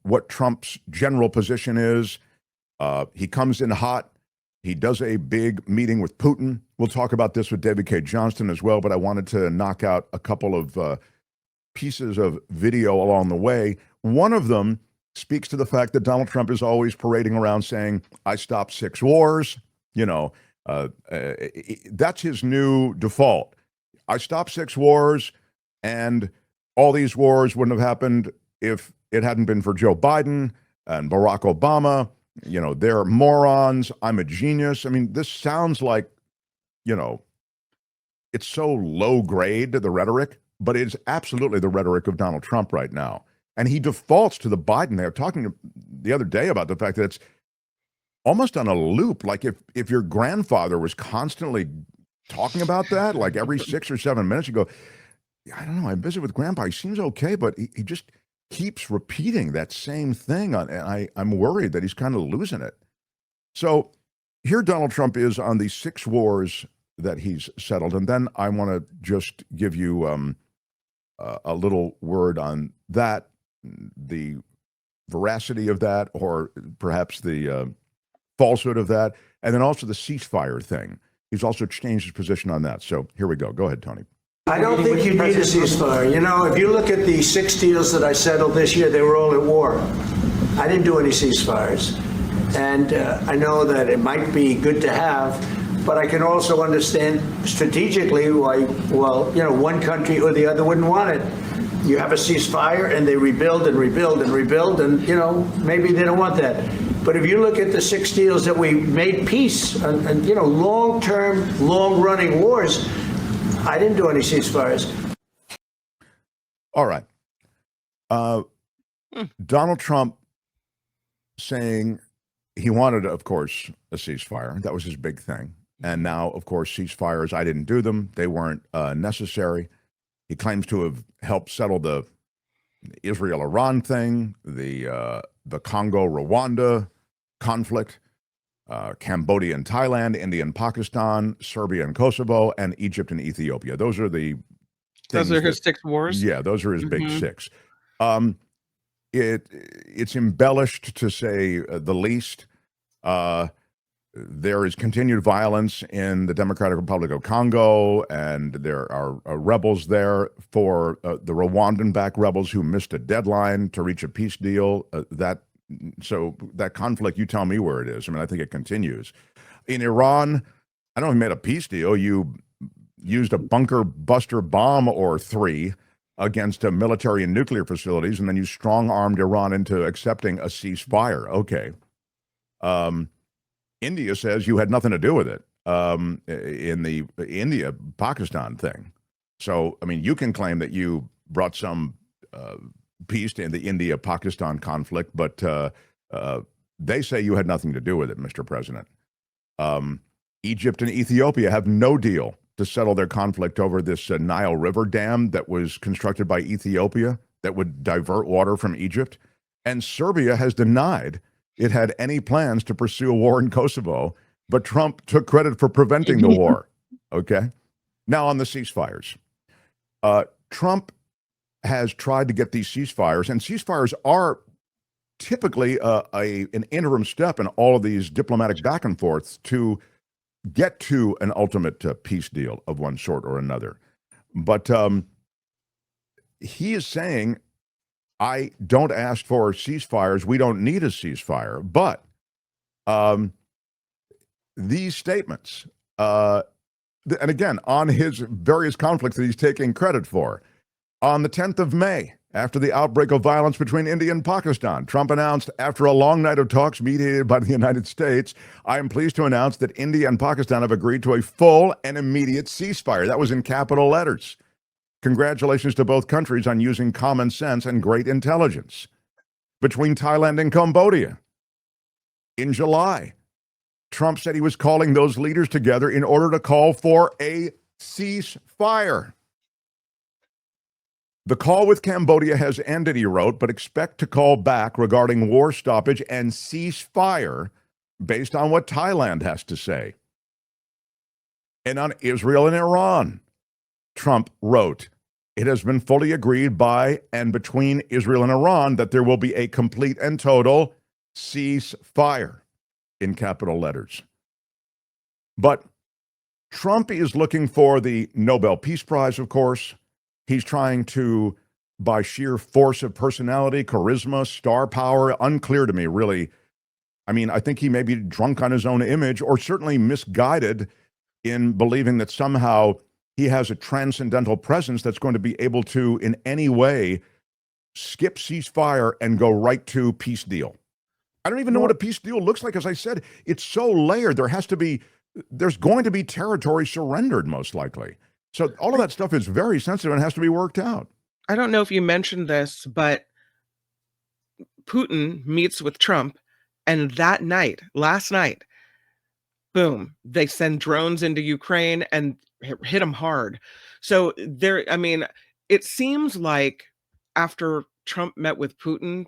what Trump's general position is. He comes in hot. He does a big meeting with Putin. We'll talk about this with David K. Johnston as well, but I wanted to knock out a couple of pieces of video along the way. One of them speaks to the fact that Donald Trump is always parading around saying, I stopped 6 wars. You know, that's his new default. I stopped 6 wars, and all these wars wouldn't have happened if it hadn't been for Joe Biden and Barack Obama. You know, they're morons. I'm a genius. I mean, this sounds like, you know, it's so low grade, the rhetoric, but it's absolutely the rhetoric of Donald Trump right now. And he defaults to the Biden. They were talking the other day about the fact that it's almost on a loop. Like if your grandfather was constantly talking about that, like every 6 or 7 minutes, you go, I don't know, I visit with grandpa. He seems okay, but he just keeps repeating that same thing. And I'm worried that he's kind of losing it. So here Donald Trump is on the 6 wars that he's settled. And then I want to just give you a little word on that, the veracity of that, or perhaps the falsehood of that, and then also the ceasefire thing. He's also changed his position on that. So here we go. Go ahead, Tony. I don't think you need a ceasefire. You know, if you look at the 6 deals that I settled this year, they were all at war. I didn't do any ceasefires. And I know that it might be good to have, but I can also understand strategically why, well, you know, one country or the other wouldn't want it. You have a ceasefire and they rebuild and rebuild and rebuild, and, you know, maybe they don't want that. But if you look at the 6 deals that we made peace and you know, long-term, long-running wars, I didn't do any ceasefires. All right. Donald Trump saying he wanted, of course, a ceasefire. That was his big thing. And now, of course, ceasefires, I didn't do them. They weren't necessary. He claims to have helped settle the Israel-Iran thing, the Congo-Rwanda conflict, Cambodia and Thailand, India and Pakistan, Serbia and Kosovo, and Egypt and Ethiopia. Those are the those are his 6 wars? Yeah, those are his big 6. It's embellished, to say the least. There is continued violence in the Democratic Republic of Congo, and there are rebels there for the Rwandan-backed rebels who missed a deadline to reach a peace deal. So that conflict, you tell me where it is. I mean, I think it continues. In Iran, I don't know if you made a peace deal. You used a bunker buster bomb or 3 against military and nuclear facilities, and then you strong-armed Iran into accepting a ceasefire. Okay. India says you had nothing to do with it in the India-Pakistan thing. So, I mean, you can claim that you brought some peace in the India-Pakistan conflict, but they say you had nothing to do with it, Mr. President. Egypt and Ethiopia have no deal to settle their conflict over this Nile River dam that was constructed by Ethiopia that would divert water from Egypt. And Serbia has denied it had any plans to pursue a war in Kosovo, but Trump took credit for preventing the war. Okay? Now on the ceasefires. Trump has tried to get these ceasefires, and ceasefires are typically an interim step in all of these diplomatic back and forths to get to an ultimate peace deal of one sort or another. But he is saying, I don't ask for ceasefires. We don't need a ceasefire. But these statements, and again, on his various conflicts that he's taking credit for, on the 10th of May, after the outbreak of violence between India and Pakistan, Trump announced, after a long night of talks mediated by the United States, I am pleased to announce that India and Pakistan have agreed to a full and immediate ceasefire. That was in capital letters. Congratulations to both countries on using common sense and great intelligence. Between Thailand and Cambodia, in July, Trump said he was calling those leaders together in order to call for a ceasefire. The call with Cambodia has ended, he wrote, but expect to call back regarding war stoppage and ceasefire based on what Thailand has to say. And on Israel and Iran, Trump wrote it has been fully agreed by and between Israel and Iran that there will be a complete and total ceasefire in capital letters. But Trump is looking for the Nobel Peace Prize, of course. He's trying to, by sheer force of personality, charisma, star power, unclear to me, really. I mean, I think he may be drunk on his own image or certainly misguided in believing that somehow he has a transcendental presence that's going to be able to, in any way, skip ceasefire and go right to peace deal. I don't even know what a peace deal looks like. As I said, it's so layered. There's going to be territory surrendered, most likely. So all of that stuff is very sensitive and has to be worked out. I don't know if you mentioned this, but Putin meets with Trump, and that night, last night, boom, they send drones into Ukraine and hit them hard. So it seems like after Trump met with Putin,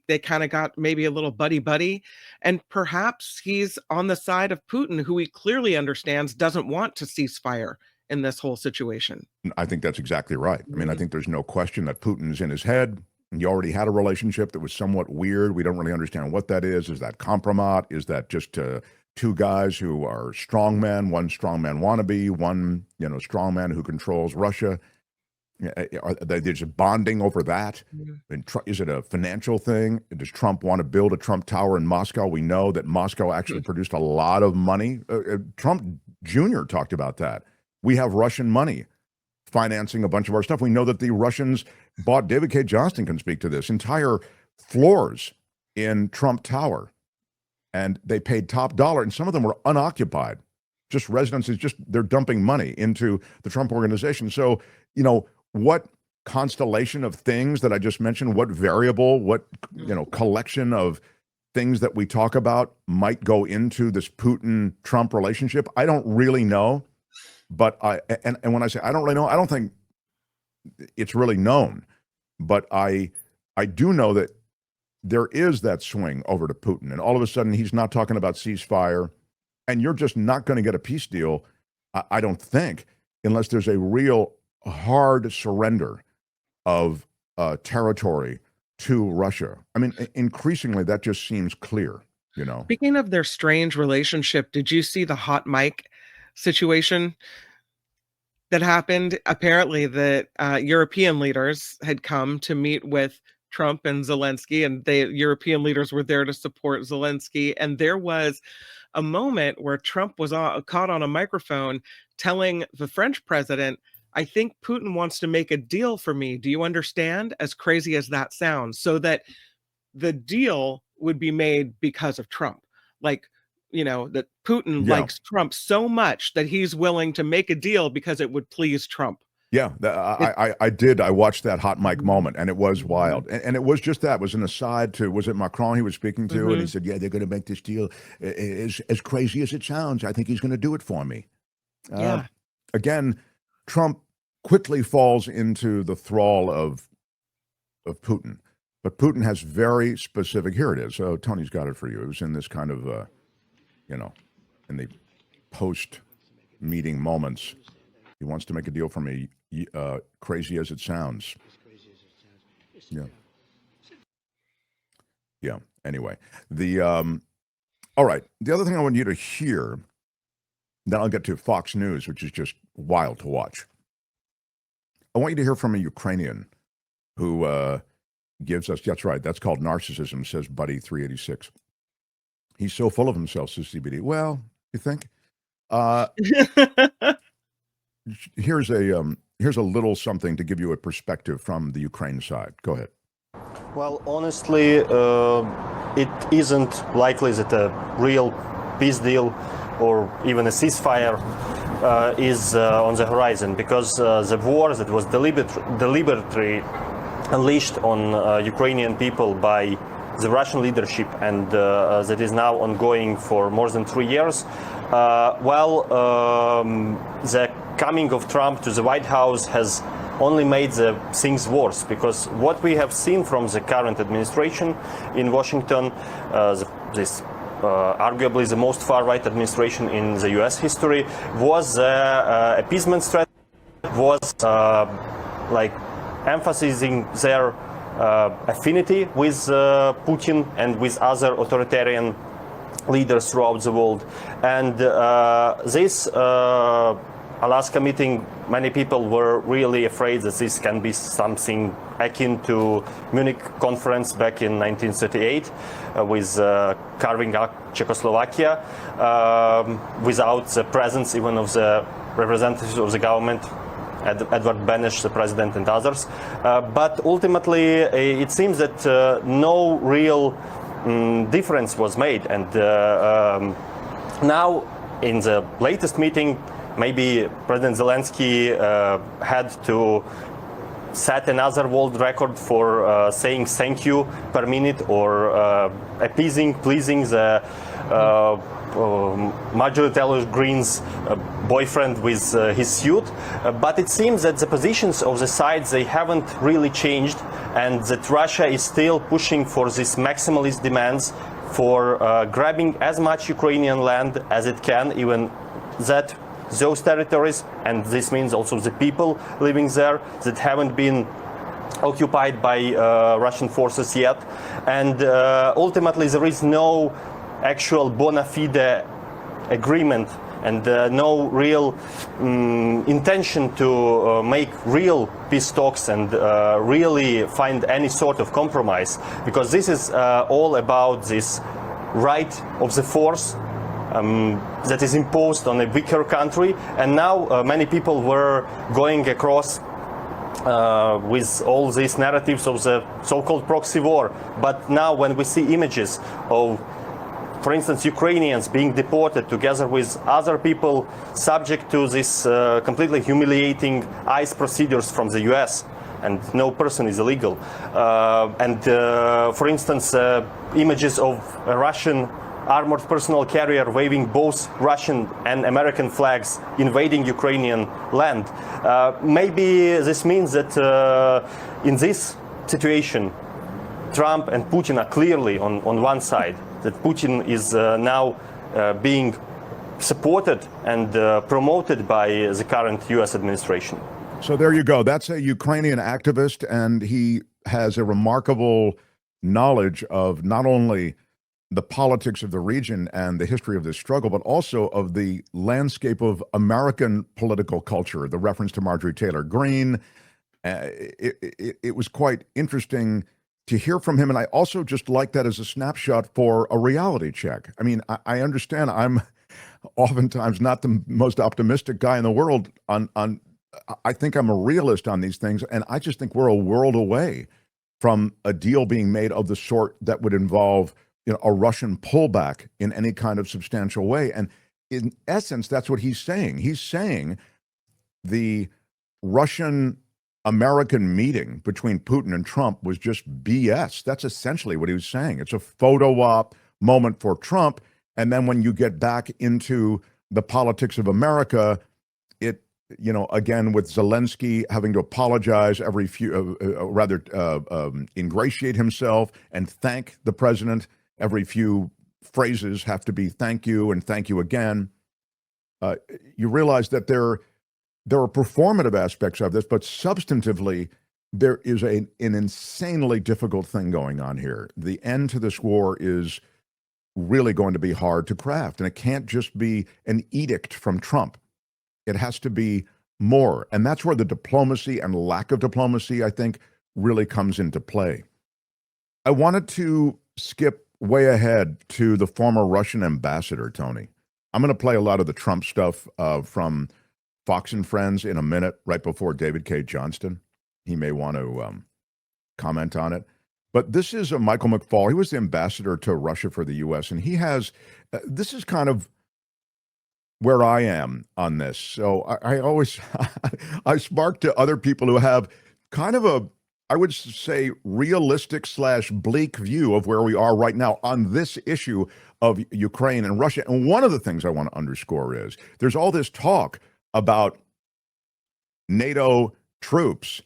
they kind of got maybe a little buddy, and perhaps he's on the side of Putin, who he clearly understands doesn't want to ceasefire in this whole situation. I think that's exactly right. I mean, I think there's no question that Putin's in his head. You already had a relationship that was somewhat weird. We don't really understand what that is. Is that compromat? Is that just two guys who are strongmen, one strongman wannabe, one strongman who controls Russia? Are they just bonding over that? And is it a financial thing? Does Trump want to build a Trump Tower in Moscow? We know that Moscow actually produced a lot of money. Trump Jr. talked about that. We have Russian money financing a bunch of our stuff. We know that the Russians bought, David K. Johnston can speak to this, entire floors in Trump Tower. And they paid top dollar, and some of them were unoccupied. Just residences, they're dumping money into the Trump organization. So, what constellation of things that I just mentioned, what variable, what collection of things that we talk about might go into this Putin-Trump relationship? I don't really know. But and when I say I don't really know, I don't think it's really known. But I do know that there is that swing over to Putin. And all of a sudden, he's not talking about ceasefire. And you're just not going to get a peace deal, I don't think, unless there's a real hard surrender of territory to Russia. I mean, increasingly, that just seems clear, Speaking of their strange relationship, did you see the hot mic situation that happened? Apparently that European leaders had come to meet with Trump and Zelensky, and the European leaders were there to support Zelensky. And there was a moment where Trump was caught on a microphone telling the French president, I think Putin wants to make a deal for me. Do you understand? As crazy as that sounds, so that the deal would be made because of Trump. That Putin likes Trump so much that he's willing to make a deal because it would please Trump. Yeah, I did. I watched that hot mic moment, and it was wild. And it was just that. It was an aside to, was it Macron he was speaking to? And he said, yeah, they're going to make this deal as crazy as it sounds. I think he's going to do it for me. Again, Trump quickly falls into the thrall of Putin. But Putin has very specific, here it is. So Tony's got it for you. It was in this kind of, in the post-meeting moments. He wants to make a deal for me, crazy as it sounds. Yeah. Anyway, all right. The other thing I want you to hear, then I'll get to Fox News, which is just wild to watch. I want you to hear from a Ukrainian who gives us, that's right, that's called narcissism, says Buddy 386. He's so full of himself, says CBD. Well, you think? Here's a little something to give you a perspective from the Ukraine side. Go ahead. Well, honestly, it isn't likely that a real peace deal or even a ceasefire is on the horizon, because the war that was deliberately unleashed on Ukrainian people by the Russian leadership and that is now ongoing for more than 3 years, the coming of Trump to the White House has only made the things worse, because what we have seen from the current administration in Washington, this arguably the most far-right administration in the US history, was appeasement strategy, was like emphasizing their affinity with Putin and with other authoritarian leaders throughout the world. And this Alaska meeting, many people were really afraid that this can be something akin to Munich conference back in 1938 with carving up Czechoslovakia without the presence even of the representatives of the government, Edvard Beneš, the president, and others. But ultimately, it seems that no real difference was made. And now, in the latest meeting, maybe President Zelensky had to set another world record for saying thank you per minute or pleasing the majority Greens boyfriend with his suit. But it seems that the positions of the sides, they haven't really changed, and that Russia is still pushing for these maximalist demands for grabbing as much Ukrainian land as it can, even that those territories, and this means also the people living there that haven't been occupied by Russian forces yet. And ultimately there is no actual bona fide agreement and no real intention to make real peace talks and really find any sort of compromise, because this is all about this right of the force that is imposed on a weaker country. And now many people were going across with all these narratives of the so-called proxy war. But now when we see images of, for instance, Ukrainians being deported together with other people subject to this completely humiliating ICE procedures from the US, and no person is illegal. For instance, images of a Russian armored personnel carrier waving both Russian and American flags invading Ukrainian land. Maybe this means that in this situation, Trump and Putin are clearly on one side, that Putin is now being supported and promoted by the current US administration. So there you go. That's a Ukrainian activist, and he has a remarkable knowledge of not only the politics of the region and the history of this struggle, but also of the landscape of American political culture. The reference to Marjorie Taylor Greene, it was quite interesting to hear from him. And I also just like that as a snapshot for a reality check. I mean, I understand I'm oftentimes not the most optimistic guy in the world I think I'm a realist on these things, and I just think we're a world away from a deal being made of the sort that would involve, you know, a Russian pullback in any kind of substantial way. And in essence, that's what he's saying. He's saying the Russian-American meeting between Putin and Trump was just BS. That's essentially what he was saying. It's a photo op moment for Trump. And then when you get back into the politics of America, it, you know, again, with Zelensky having to apologize every few, ingratiate himself and thank the president. Every few phrases have to be thank you and thank you again. You realize that there are performative aspects of this, but substantively, there is an insanely difficult thing going on here. The end to this war is really going to be hard to craft, and it can't just be an edict from Trump. It has to be more, and that's where the diplomacy and lack of diplomacy, I think, really comes into play. I wanted to skip way ahead to the former Russian ambassador, Tony. I'm going to play a lot of the Trump stuff from Fox and Friends in a minute, right before David K. Johnston. He may want to comment on it. But this is Michael McFaul. He was the ambassador to Russia for the U.S., and he has, this is kind of where I am on this. So I always, I spark to other people who have kind of a, I would say, realistic / bleak view of where we are right now on this issue of Ukraine and Russia. And one of the things I want to underscore is there's all this talk about NATO troops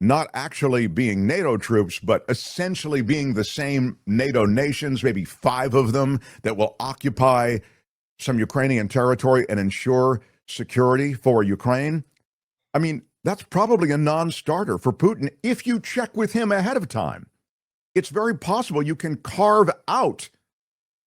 not actually being NATO troops, but essentially being the same NATO nations, maybe 5 of them, that will occupy some Ukrainian territory and ensure security for Ukraine. I mean, that's probably a non-starter for Putin if you check with him ahead of time. It's very possible you can carve out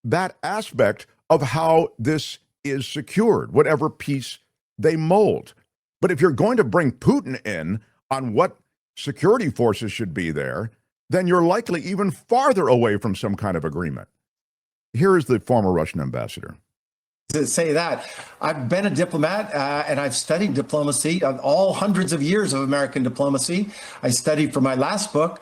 that aspect of how this is secured, whatever piece they mold. But if you're going to bring Putin in on what security forces should be there, then you're likely even farther away from some kind of agreement. Here is the former Russian ambassador. To say that, I've been a diplomat and I've studied diplomacy, all hundreds of years of American diplomacy. I studied for my last book.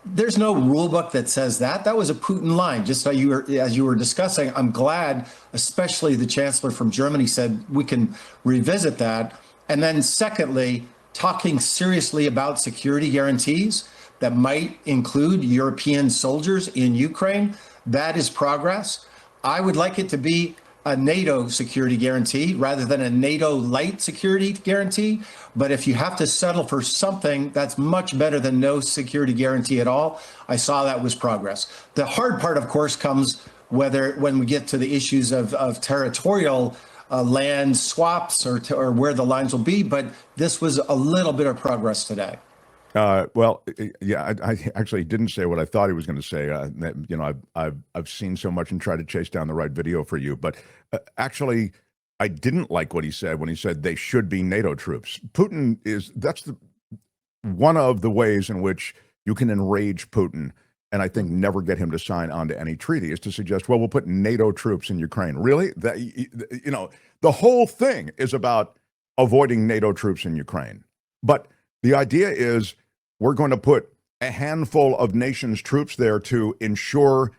There's no rule book that says that. That was a Putin line. Just as you were discussing, I'm glad, especially the chancellor from Germany said we can revisit that. And then secondly, talking seriously about security guarantees that might include European soldiers in Ukraine. That is progress. I would like it to be a NATO security guarantee rather than a NATO light security guarantee. But if you have to settle for something, that's much better than no security guarantee at all. I saw that was progress. The hard part, of course, comes when we get to the issues of territorial land swaps or where the lines will be. But this was a little bit of progress today. Well, yeah, I actually didn't say what I thought he was going to say. You know, I've seen so much and tried to chase down the right video for you. But actually, I didn't like what he said when he said they should be NATO troops. Putin that's one of the ways in which you can enrage Putin, and I think never get him to sign on to any treaty, is to suggest, well, we'll put NATO troops in Ukraine. Really? That, you know, the whole thing is about avoiding NATO troops in Ukraine. But the idea is, we're going to put a handful of nations' troops there to ensure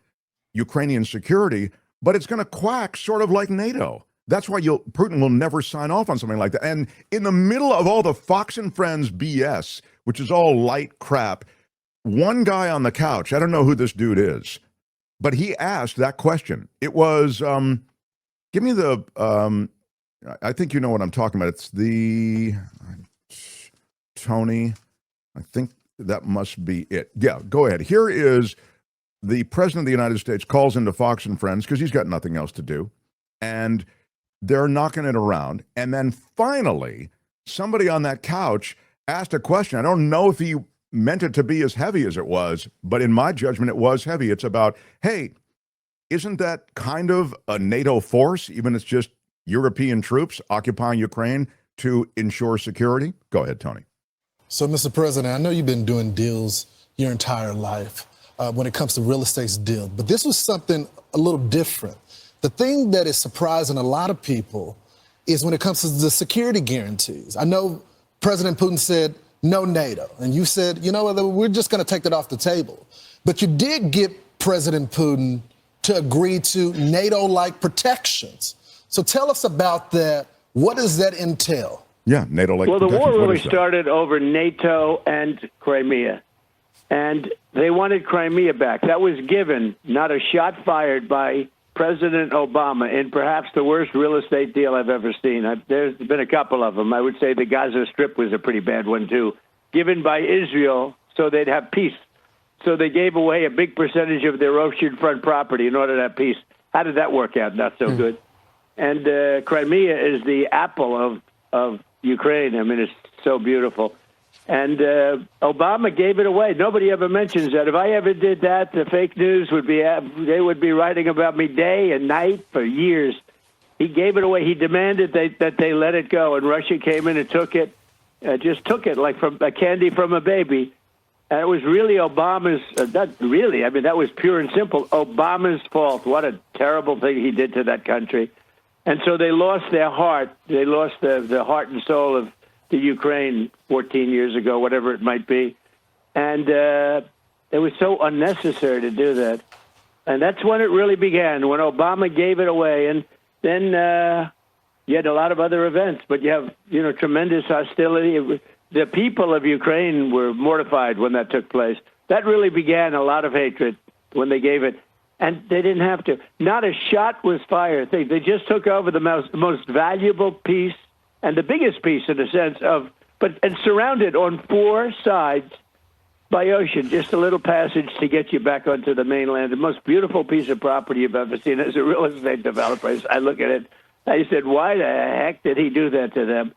Ukrainian security, but it's going to quack sort of like NATO. That's why Putin will never sign off on something like that. And in the middle of all the Fox and Friends BS, which is all light crap, one guy on the couch, I don't know who this dude is, but he asked that question. It was, give me the, I think you know what I'm talking about. It's the, Tony, I think that must be it. Yeah, go ahead. Here is the president of the United States calls into Fox and Friends because he's got nothing else to do. And they're knocking it around. And then finally, somebody on that couch asked a question. I don't know if he meant it to be as heavy as it was, but in my judgment, it was heavy. It's about, hey, isn't that kind of a NATO force, even if it's just European troops occupying Ukraine to ensure security? Go ahead, Tony. So, Mr. President, I know you've been doing deals your entire life when it comes to real estate deals, but this was something a little different. The thing that is surprising a lot of people is when it comes to the security guarantees. I know President Putin said no NATO, and you said, you know what, we're just going to take that off the table. But you did get President Putin to agree to NATO-like protections. So tell us about that. What does that entail? Yeah, NATO-like. Well, the war really started over NATO and Crimea, and they wanted Crimea back. That was given, not a shot fired by President Obama in perhaps the worst real estate deal I've ever seen. There's been a couple of them. I would say the Gaza Strip was a pretty bad one, too, given by Israel so they'd have peace. So they gave away a big percentage of their oceanfront property in order to have peace. How did that work out? Not so good. And Crimea is the apple of Ukraine. I mean, it's so beautiful. And Obama gave it away. Nobody ever mentions that. If I ever did that, the fake news would be, they would be writing about me day and night for years. He gave it away. He demanded that they let it go. And Russia came in and took it, just took it like from a candy from a baby. And it was really Obama's, not really, I mean, that was pure and simple, Obama's fault. What a terrible thing he did to that country. And so they lost their heart. They lost the heart and soul of the Ukraine 14 years ago, whatever it might be. And it was so unnecessary to do that. And that's when it really began, when Obama gave it away. And then you had a lot of other events, but you have, tremendous hostility. The people of Ukraine were mortified when that took place. That really began a lot of hatred when they gave it. And they didn't have to. Not a shot was fired. They just took over the most valuable piece and the biggest piece in a sense and surrounded on four sides by ocean, just a little passage to get you back onto the mainland. The most beautiful piece of property you've ever seen as a real estate developer. I look at it. I said, why the heck did he do that to them?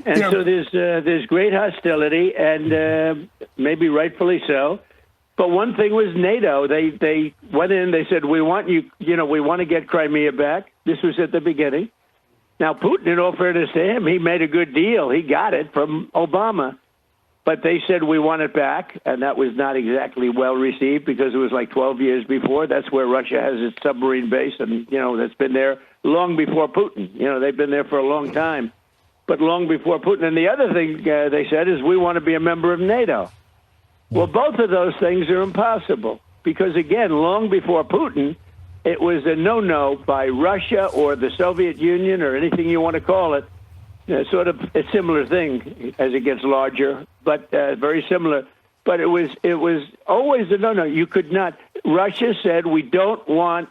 And so there's great hostility, and maybe rightfully so. But one thing was NATO. They went in. They said, "We want you. We want to get Crimea back." This was at the beginning. Now, Putin, in all fairness to him, he made a good deal. He got it from Obama. But they said, "We want it back." And that was not exactly well received because it was like 12 years before. That's where Russia has its submarine base. And, that's been there long before Putin. They've been there for a long time, but long before Putin. And the other thing they said is, "We want to be a member of NATO." Well, both of those things are impossible because, again, long before Putin, it was a no-no by Russia or the Soviet Union or anything you want to call it. Sort of a similar thing as it gets larger, but very similar. But it was always a no-no. You could not. Russia said, "We don't want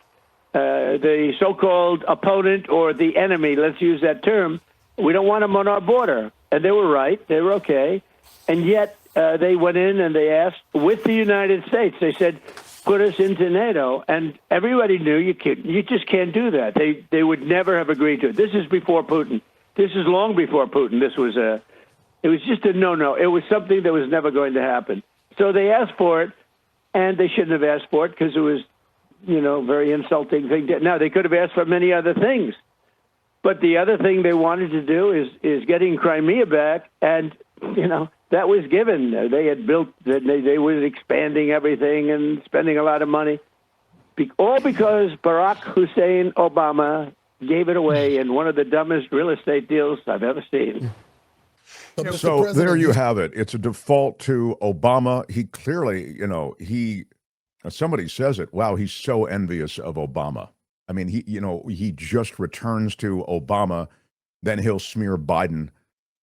the so-called opponent or the enemy. Let's use that term. We don't want them on our border." And they were right. They were okay. And yet they went in and they asked with the United States. They said, "Put us into NATO," and everybody knew you just can't do that. They would never have agreed to it. This is before Putin. This is long before Putin. It was just a no-no. It was something that was never going to happen. So they asked for it, and they shouldn't have asked for it because it was, very insulting thing. Now they could have asked for many other things, but the other thing they wanted to do is getting Crimea back, and that was given. They had built, they were expanding everything and spending a lot of money, all because Barack Hussein Obama gave it away in one of the dumbest real estate deals I've ever seen. So there you have it. It's a default to Obama. He clearly, somebody says it. Wow, he's so envious of Obama. I mean, he just returns to Obama, then he'll smear Biden.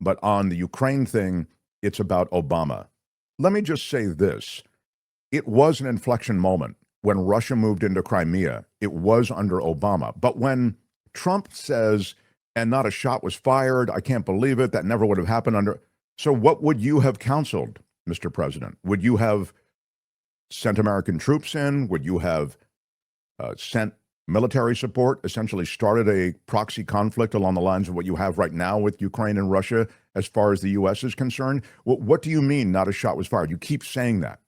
But on the Ukraine thing, it's about Obama. Let me just say this. It was an inflection moment when Russia moved into Crimea. It was under Obama. But when Trump says, "And not a shot was fired, I can't believe it, that never would have happened under." So what would you have counseled, Mr. President? Would you have sent American troops in? Would you have sent military support, essentially started a proxy conflict along the lines of what you have right now with Ukraine and Russia as far as the U.S. is concerned? What do you mean not a shot was fired? You keep saying that.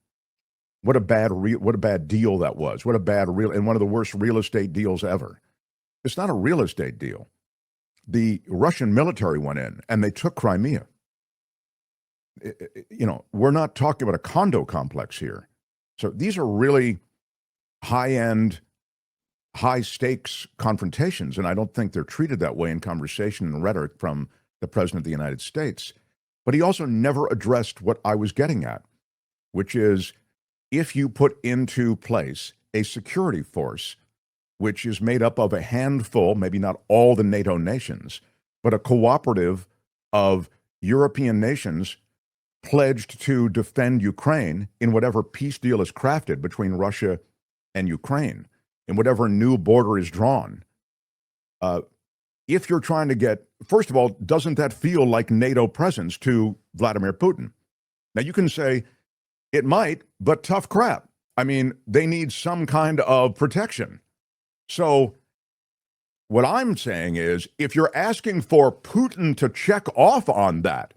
What a bad deal that was. What a bad and one of the worst real estate deals ever. It's not a real estate deal. The Russian military went in and they took Crimea. We're not talking about a condo complex here. So these are really high-end, high-stakes confrontations, and I don't think they're treated that way in conversation and rhetoric from the President of the United States. But he also never addressed what I was getting at, which is if you put into place a security force which is made up of a handful, maybe not all the NATO nations, but a cooperative of European nations pledged to defend Ukraine in whatever peace deal is crafted between Russia and Ukraine, in whatever new border is drawn. If you're trying to get, first of all, doesn't that feel like NATO presence to Vladimir Putin? Now, you can say it might, but tough crap. I mean, they need some kind of protection. So what I'm saying is, if you're asking for Putin to check off on that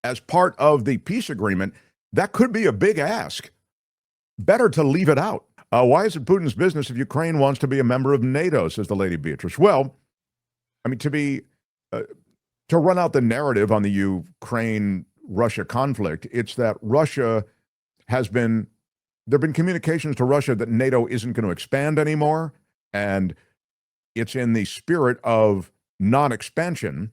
as part of the peace agreement, that could be a big ask. Better to leave it out. Why is it Putin's business if Ukraine wants to be a member of NATO, says the Lady Beatrice? Well, I mean, to run out the narrative on the Ukraine-Russia conflict, it's that Russia there have been communications to Russia that NATO isn't going to expand anymore. And it's in the spirit of non-expansion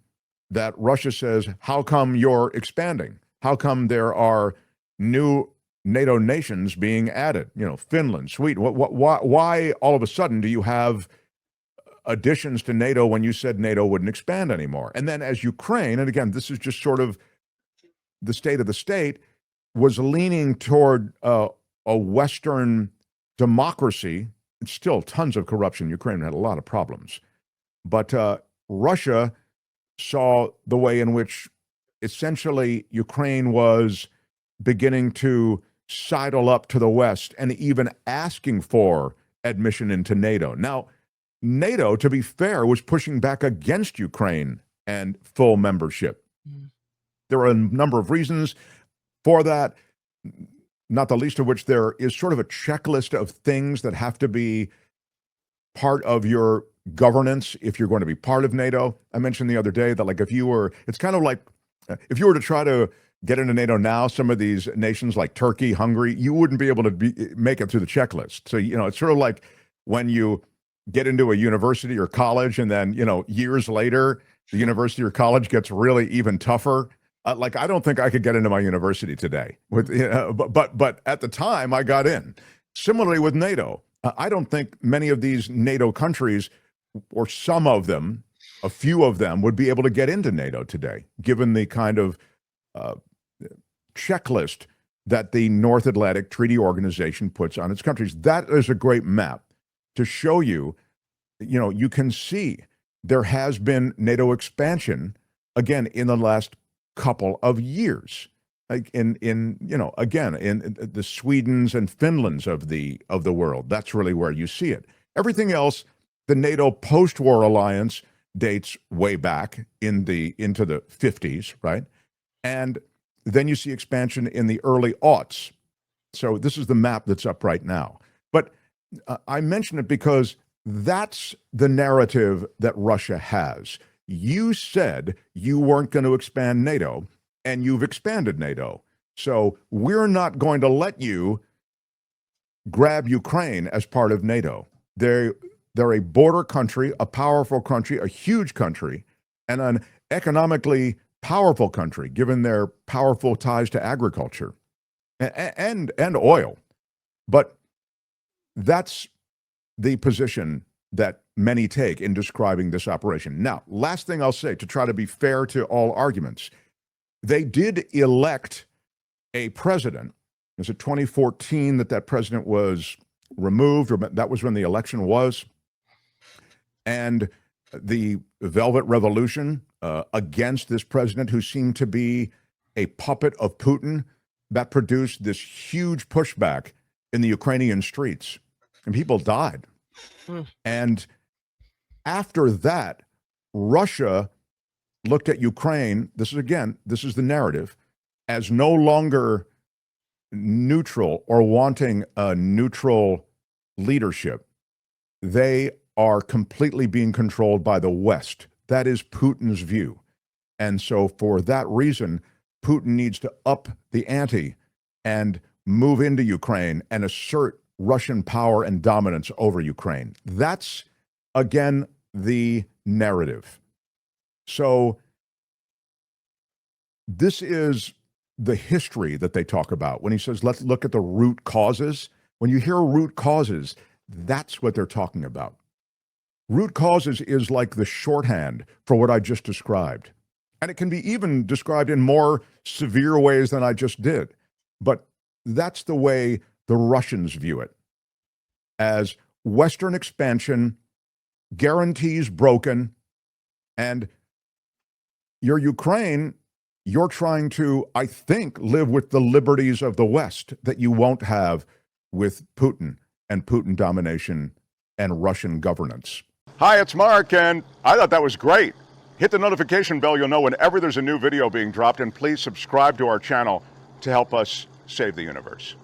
that Russia says, how come you're expanding? How come there are new NATO nations being added? Finland, Sweden. Why all of a sudden do you have additions to NATO when you said NATO wouldn't expand anymore? And then as Ukraine, and again, this is just sort of the state of the state, was leaning toward a Western democracy. It's still tons of corruption. Ukraine had a lot of problems. But Russia saw the way in which essentially Ukraine was beginning to sidle up to the West and even asking for admission into NATO. Now, NATO, to be fair, was pushing back against Ukraine and full membership. There are a number of reasons for that, not the least of which there is sort of a checklist of things that have to be part of your governance if you're going to be part of NATO. I mentioned the other day that, like, it's kind of like if you were to try to get into NATO now, some of these nations like Turkey, Hungary, you wouldn't be able to make it through the checklist. So, it's sort of like when you get into a university or college and then, years later, the university or college gets really even tougher. Like, I don't think I could get into my university today, but at the time I got in. Similarly with NATO, I don't think many of these NATO countries, or some of them, a few of them, would be able to get into NATO today, given the kind of checklist that the North Atlantic Treaty Organization puts on its countries. That is a great map to show you, you can see there has been NATO expansion, again, in the last couple of years, like in the Swedens and Finlands of the world. That's really where you see it. Everything else, the NATO post-war alliance dates way back into the 50s, right? And then you see expansion in the early aughts. So this is the map that's up right now. But I mention it because that's the narrative that Russia has. You said you weren't going to expand NATO, and you've expanded NATO. So we're not going to let you grab Ukraine as part of NATO. They're a border country, a powerful country, a huge country, and an economically powerful country, given their powerful ties to agriculture and oil. But that's the position that many take in describing this operation. Now, last thing I'll say, to try to be fair to all arguments, they did elect a president. Was it 2014 that president was removed, or that was when the election was? And the Velvet Revolution against this president, who seemed to be a puppet of Putin, that produced this huge pushback in the Ukrainian streets, and people died. And after that, Russia looked at Ukraine, this is the narrative, as no longer neutral or wanting a neutral leadership. They are completely being controlled by the West. That is Putin's view. And so for that reason, Putin needs to up the ante and move into Ukraine and assert Russian power and dominance over Ukraine. That's, again, the narrative. So this is the history that they talk about. When he says, let's look at the root causes, when you hear root causes, that's what they're talking about. Root causes is like the shorthand for what I just described. And it can be even described in more severe ways than I just did. But that's the way the Russians view it, as Western expansion, guarantees broken, and your Ukraine, you're trying to, I think, live with the liberties of the West that you won't have with Putin and Putin domination and Russian governance. Hi, it's Mark, and I thought that was great. Hit the notification bell, you'll know whenever there's a new video being dropped, and please subscribe to our channel to help us save the universe.